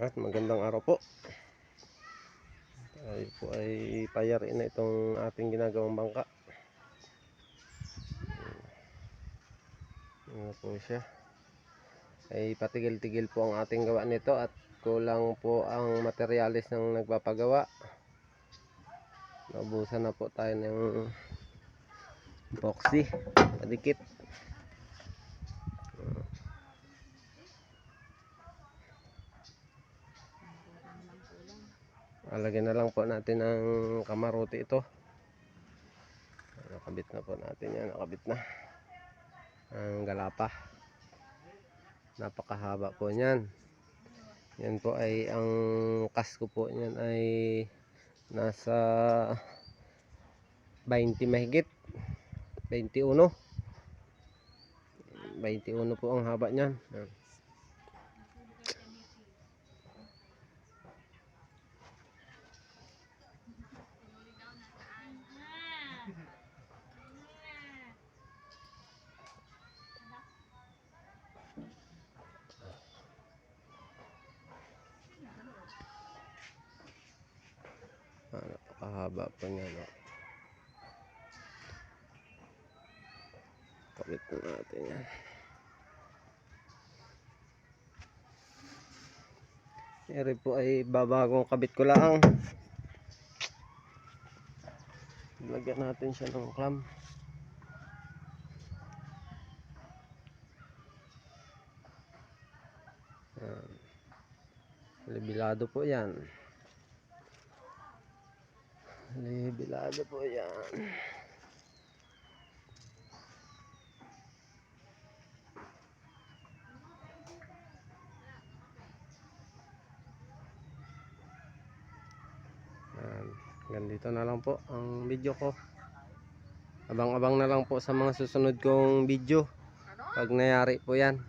At magandang araw po. Tayo po ay payarin na itong ating ginagawang bangka. Ano po siya? Ay patigil-tigil po ang ating gawa nito at kulang po ang materyales ng nagpapagawa. Naubusan na po tayo ng epoxy, padikit. Alagyan na lang po natin ng kamarote ito. Nakabit na po natin yan. Nakabit na ang galapa. Napakahaba po niyan. Yan po ay ang kasko po niyan ay nasa 20 mahigit. 21 po ang haba niyan. Napakahaba po niyan. Kabit na natin yan. Eri po ay babagong kabit ko lang. Lagyan natin siya ng clamp. Libilado po yan. Libilado po yan. Ganito na lang po ang video ko. Abang-abang na lang po sa mga susunod kong video pag nangyari po yan.